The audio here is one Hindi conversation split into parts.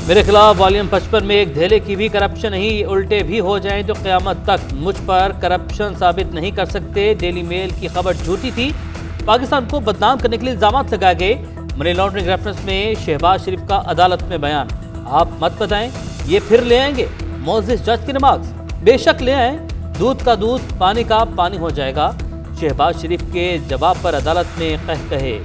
मेरे खिलाफ वॉल्यूम 55 में एक धेले की भी करप्शन नहीं, उल्टे भी हो जाएं तो क़यामत तक मुझ पर करप्शन साबित नहीं कर सकते। डेली मेल की खबर झूठी थी, पाकिस्तान को बदनाम करने के लिए इल्जाम लगाए गए। मनी लॉन्ड्रिंग रेफरेंस में शहबाज शरीफ का अदालत में बयान, आप मत बताएं ये फिर ले आएंगे मोअज़्ज़िज़ जज के रिमार्क्स। बेशक ले आएं, दूध का दूध पानी का पानी हो जाएगा। शहबाज शरीफ के जवाब पर अदालत में कहे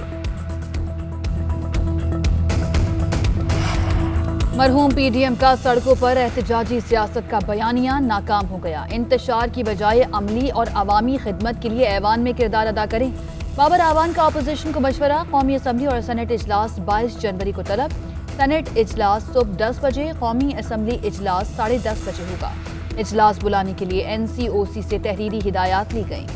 मरहूम पीडीएम का सड़कों पर एहतजाजी सियासत का बयानिया नाकाम हो गया। इंतशार की बजाय अमली और अवामी खिदमत के लिए ऐवान में किरदार अदा करें। बाबर आवान का अपोजिशन को मशवरा, कौमी असम्बली और सेनेट इजलास 22 जनवरी को तलब। सेनेट इजलास सुबह 10 बजे, कौमी असम्बली इजलास 10:30 बजे होगा। इजलास बुलाने के लिए NCOC से तहरीरी हिदायत ली गई।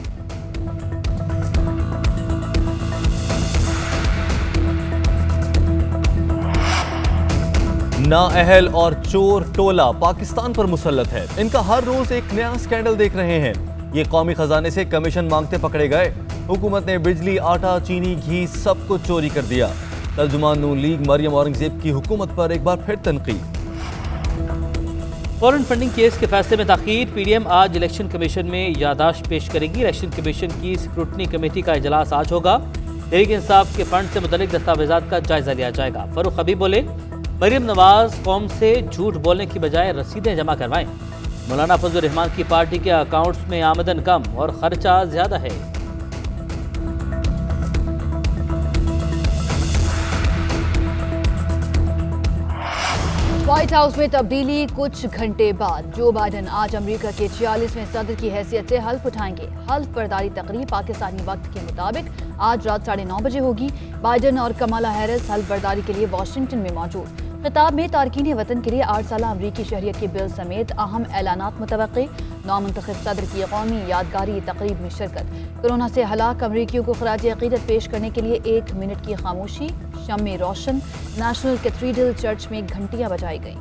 नाअहल और चोर टोला पाकिस्तान पर मुसल्लत है। इनका हर रोज एक नया स्कैंडल देख रहे हैं। ये कौमी खजाने से कमीशन मांगते पकड़े गए। हुकूमत ने बिजली, आटा, चीनी, घी सब कुछ चोरी कर दिया। तर्जुमान नून लीग मरियम औरंगजेब की हुकूमत पर एक बार फिर तनकीद। फॉरेन फंडिंग केस के फैसले में ताखीर, PDM आज इलेक्शन कमीशन में यादाश्त पेश करेगी। इलेक्शन कमीशन की स्क्रूटनी कमेटी का इजलास आज होगा। तहरीक इंसाफ के फंड से मुतल्लिक दस्तावेजात का जायजा लिया जाएगा। फरूख हबीब बोले, मरियम नवाज कौम से झूठ बोलने की बजाय रसीदें जमा करवाएं। मौलाना फजल रहमान की पार्टी के अकाउंट्स में आमदन कम और खर्चा ज्यादा है। व्हाइट हाउस में तब्दीली, कुछ घंटे बाद जो बाइडन आज अमेरिका के 46वें सदर की हैसियत से हल्फ उठाएंगे। हल्फ बर्दारी तकरीब पाकिस्तानी वक्त के मुताबिक आज रात 9:30 बजे होगी। बाइडन और कमला हैरिस हल्फ बर्दारी के लिए वाशिंगटन में मौजूद। खिताब में तारकीन वतन के लिए 8 साल अमरीकी शहरियत के बिल समेत अहम ऐलानात मुतवक्के। नौमुंतखब सदर की कौमी यादगारी तकरीब में शिरकत। कोरोना से हलाक अमरीकियों को खराज अकीदत पेश करने के लिए 1 मिनट की खामोशी। शम्मे रोशन, नेशनल कैथेड्रल चर्च में घंटियां बजाई गईं।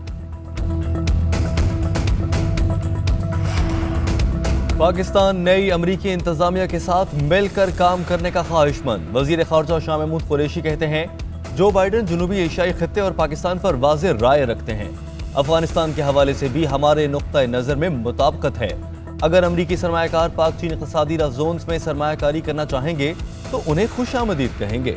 पाकिस्तान नई अमरीकी इंतजामिया के साथ मिलकर काम करने का ख्वाहिशमंद। वजीर खारजा शाह महमूद कुरैशी कहते हैं, जो बाइडन जनूबी एशियाई खित्ते और पाकिस्तान पर वाज़ेह राय रखते हैं। अफगानिस्तान के हवाले से भी हमारे नुक्ता नज़र में मुताबिकत है। अगर अमरीकी सरमायाकार पाक चीन इक़्तिसादी जोन्स में सरमायाकारी करना चाहेंगे तो उन्हें खुशामदीद कहेंगे।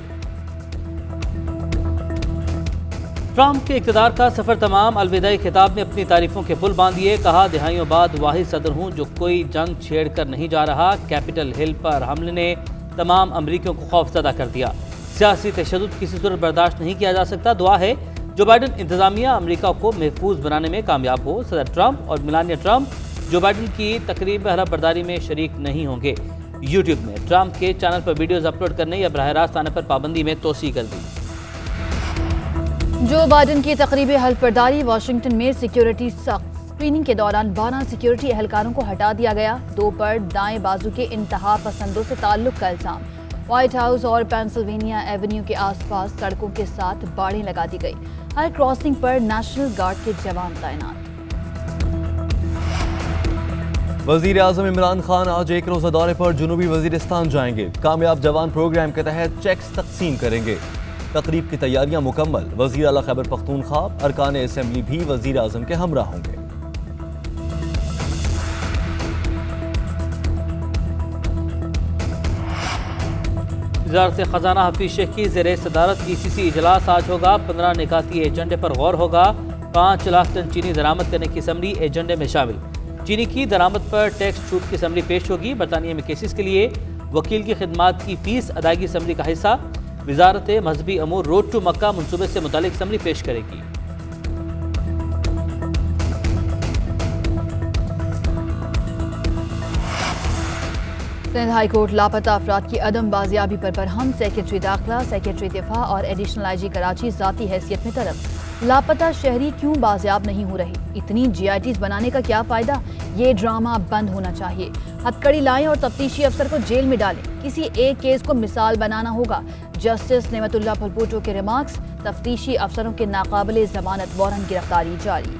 ट्रंप के इक़्तिदार का सफर तमाम, अलविदाई खिताब में अपनी तारीफों के पुल बांधिए। कहा, दिहाइयों बाद वाहिद सदर हूँ जो कोई जंग छेड़ कर नहीं जा रहा। कैपिटल हिल पर हमले ने तमाम अमरीकियों को खौफजदा कर दिया। सियासी तशद्दुद किसी सूरत बर्दाश्त नहीं किया जा सकता। दुआ है जो बाइडन इंतजामिया अमरीका को महफूज बनाने में कामयाब हो। सदर ट्रंप और मिलानिया ट्रंप जो बाइडन की तकरीब में हलफ बर्दारी में शरीक नहीं होंगे। यूट्यूब में ट्रंप के चैनल पर वीडियोज अपलोड करने या बराह रास्त आने पर पाबंदी में तोसी कर दी। जो बाइडन की तकरीब हल्फ बर्दारी, वाशिंगटन में सिक्योरिटी सख्त। स्क्रीनिंग के दौरान 12 सिक्योरिटी एहलकारों को हटा दिया गया। 2 पर दाएं बाजू के इंतहा पसंदों से ताल्लुक का इल्जाम। व्हाइट हाउस और पेंसिल्वेनिया एवेन्यू के आसपास सड़कों के साथ बाड़ें लगा दी गई। हर क्रॉसिंग पर नेशनल गार्ड के जवान तैनात। वजीर आजम इमरान खान आज एक रोजा दौरे पर जनूबी वजीरिस्तान जाएंगे। कामयाब जवान प्रोग्राम के तहत चेक्स तकसीम करेंगे। तकरीब की तैयारियां मुकम्मल। वजीर आला खैबर पख्तूनख्वा, अरकान असेंबली भी वजीर आजम के हमरा होंगे। वज़ारत ख़जाना हफीज शेख की ज़ेर सदारत ECC इजलास आज होगा। 15 निकाती एजेंडे पर गौर होगा। 5 लाख टन चीनी दरामद करने की असम्बली एजेंडे में शामिल। चीनी की दरामद पर टैक्स छूट की असम्बली पेश होगी। बरतानिया में केसेस के लिए वकील की खिदमात की फीस अदायगी असम्बली का हिस्सा। वजारत मजहबी अमूर रोड टू मक्का मनसूबे से मुतालिक असम्बली पेश करेगी। सिंध हाई कोर्ट लापता अफराद की अदम बाजियाबी पर बरहम। सेक्रेटरी दाखिला, सेक्रेटरी दिफा और एडिशनल IG कराची ज़ाती हैसियत में तलब। लापता शहरी क्यों बाजियाब नहीं हो रहे? इतनी GITs बनाने का क्या फ़ायदा? ये ड्रामा बंद होना चाहिए। हथकड़ी लाएं और तफ्तीशी अफसर को जेल में डालें। किसी एक केस को मिसाल बनाना होगा। जस्टिस नेमतुल्लाह फलपूटो के रिमार्क्स। तफ्तीशी अफसरों के नाकाबिले जमानत वारंट गिरफ्तारी जारी।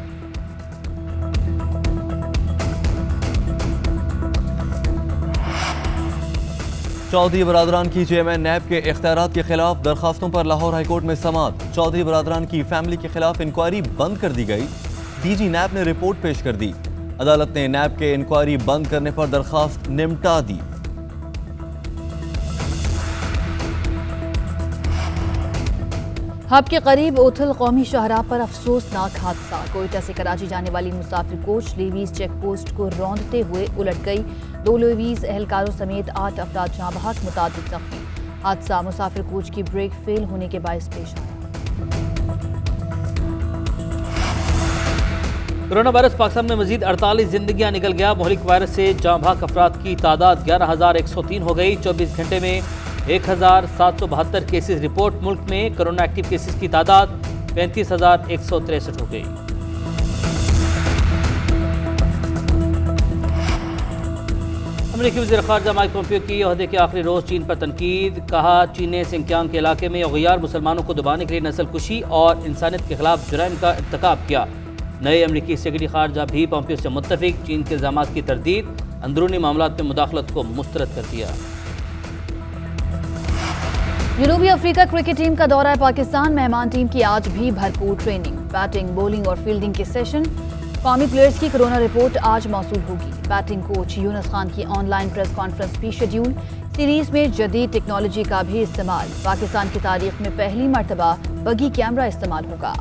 चौधरी बरादरान की चेयरमैन नैब के इख्तियारात के खिलाफ दरखास्तों पर लाहौर हाईकोर्ट में समाअत। चौधरी बरादरान की फैमिली के खिलाफ इंक्वायरी बंद कर दी गई। डीजी नैब ने रिपोर्ट पेश कर दी। अदालत ने नैब के इंक्वायरी बंद करने पर दरखास्त निपटा दी। हब के करीब ओथल कौमी शाहराह पर अफसोसनाक हादसा। कोयटा से कराची जाने वाली मुसाफिर कोच लेवीज चेक पोस्ट को रौंदते हुए उलट गई। 2 लेवीज एहलकारों समेत 8 अफराद जहां बहक, मुतादिद जख्मी। हादसा मुसाफिर कोच की ब्रेक फेल होने के बायस पेश आया। कोरोना वायरस पाकिस्तान में मजीद 48 जिंदगियां निकल गया। मोहलिक वायरस से जहां बहक अफराद की तादाद 11,103 हो गई। 24 घंटे में 1,772 केसेस रिपोर्ट। मुल्क में कोरोना एक्टिव केसेस की तादाद 35,163 हो गई। अमेरिकी वज़ीर ख़ारजा माइक पोम्पियो की ओहदे के आखिरी रोज चीन पर तनकीद। कहा, चीन ने सिंकियांग के इलाके में गैर मुसलमानों को दबाने के लिए नस्लकुशी और इंसानियत के खिलाफ जुर्म का इर्तिकाब किया। नए अमेरिकी सेक्रेटरी ख़ारजा भी पोम्पियो से मुत्तफिक। चीन के इल्ज़ामात की तरदीद, अंदरूनी मामलात में मुदाखलत को मुस्तरद कर दिया। जनूबी अफ्रीका क्रिकेट टीम का दौरा है पाकिस्तान। मेहमान टीम की आज भी भरपूर ट्रेनिंग, बैटिंग, बॉलिंग और फील्डिंग के सेशन। कौमी प्लेयर्स की कोरोना रिपोर्ट आज मौसूल होगी। बैटिंग कोच यूनुस खान की ऑनलाइन प्रेस कॉन्फ्रेंस भी शेड्यूल। सीरीज में जदीद टेक्नोलॉजी का भी इस्तेमाल। पाकिस्तान की तारीख में पहली मरतबा बगी कैमरा इस्तेमाल होगा।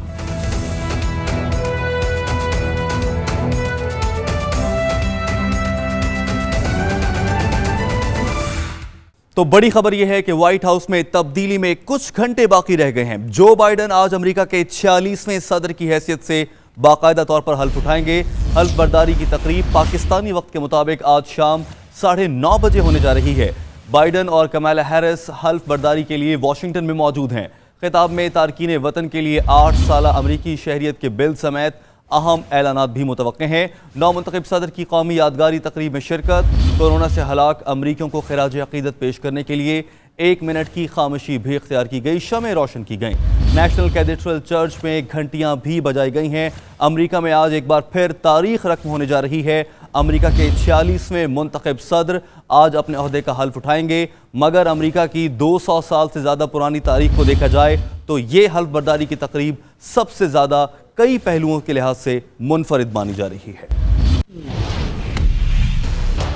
तो बड़ी खबर यह है कि व्हाइट हाउस में तब्दीली में कुछ घंटे बाकी रह गए हैं। जो बाइडन आज अमेरिका के 46वें सदर की हैसियत से बाकायदा तौर पर हल्फ उठाएंगे। हल्फ बर्दारी की तकरीब पाकिस्तानी वक्त के मुताबिक आज शाम 9:30 बजे होने जा रही है। बाइडन और कमाला हैरिस हल्फ बर्दारी के लिए वाशिंगटन में मौजूद हैं। खिताब में तारकीन वतन के लिए 8 साल अमरीकी शहरियत के बिल समेत अहम ऐलानात भी मुतवक्के हैं। नौमुंतखब सदर की कौमी यादगारी तकरीब में शिरकत। कोरोना से हलाक अमरीकियों को खिराज अकीदत पेश करने के लिए 1 मिनट की खामोशी भी इख्तियार की गई। शमें रोशन की गई। नेशनल कैथेड्रल चर्च में घंटियां भी बजाई गई हैं। अमरीका में आज एक बार फिर तारीख रकम होने जा रही है। अमरीका के 46वें मुंतखब सदर आज अपने ओहदे का हल्फ उठाएंगे। मगर अमरीका की 200 साल से ज़्यादा पुरानी तारीख को देखा जाए तो ये हल्फ बर्दारी की तकरीब सबसे ज़्यादा कई पहलुओं के लिहाज से मुनफरिद मानी जा रही है।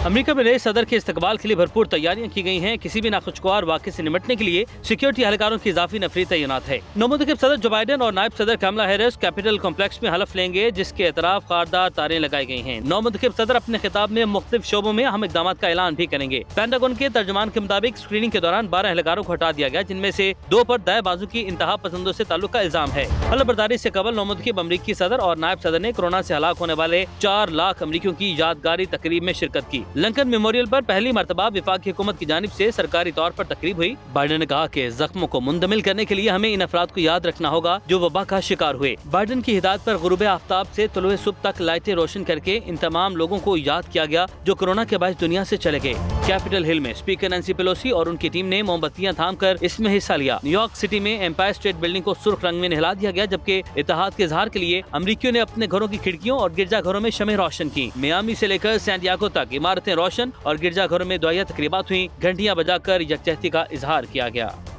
अमेरिका में नए सदर के इस्तकबाल के लिए भरपूर तैयारियां की गई हैं। किसी भी नाखुशगवार वाक़े से निपटने के लिए सिक्योरिटी एहलकारों की इजाफी नफरी तैनात है। नौमुंतखब सदर जो बाइडन और नायब सदर कमला हैरिस कैपिटल कॉम्प्लेक्स में हलफ लेंगे, जिसके एतराफ खारदार तारें लगाई गई हैं। नौमुंतखब सदर अपने खिताब में मुख्तलिफ शोबों में अहम इक़दाम का ऐलान भी करेंगे। पेंटागन के तर्जुमान के मुताबिक स्क्रीनिंग के दौरान 12 एहलकारों को हटा दिया गया, जिनमें से 2 पर दाएं बाजू की इंतहा पसंदों से ताल्लुक का इल्जाम है। हल्फ बर्दारी से कबल नौमुंतखब अमरीकी सदर और नायब सदर ने कोरोना से हलाक होने वाले 4 लाख अमरीकियों की यादगारी तकरीब में शिरकत की। लिंकन मेमोरियल पर पहली मरतबा वफाकी हुकूमत की जानिब से सरकारी तौर पर तकरीब हुई। बाइडन ने कहा कि जख्मों को मुंदमिल करने के लिए हमें इन अफराद को याद रखना होगा जो वबा का शिकार हुए। बाइडन की हिदायत पर गुरूब आफ्ताब से तुलुए सुबह तक लाइटें रोशन करके इन तमाम लोगों को याद किया गया जो कोरोना के बायस दुनिया से चले गए। कैपिटल हिल में स्पीकर नैंसी पेलोसी और उनकी टीम ने मोमबत्तियां थाम कर इसमें हिस्सा लिया। न्यूयॉर्क सिटी में एम्पायर स्टेट बिल्डिंग को सुर्ख रंग में नहला दिया गया, जबकि इत्तेहाद के इजहार के लिए अमरीकियों ने अपने घरों की खिड़कियों और गिरजाघरों में शमें रोशन की। मियामी से लेकर सैंडियागो तक इमारतें रोशन और गिरजाघरों में दुआया तकरीबात हुई। घंटियां बजाकर यकजहती का इजहार किया गया।